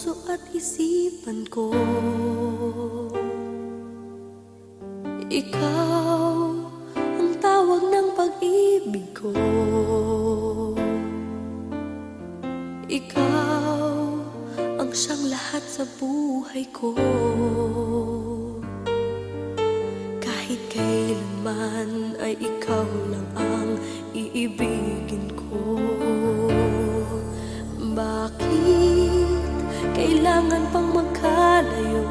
puso at isipan ko. Ikaw ang tawag ng pag-ibig ko. Ikaw ang siyang lahat sa buhay ko. Kahit kailanman ay ikaw lang ang iibigin ko. Bakit kailangan pang magkalayo?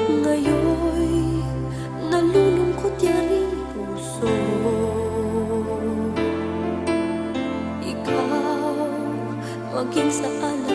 Ngayon'y nalulungkot yaring puso. Ikaw maging saan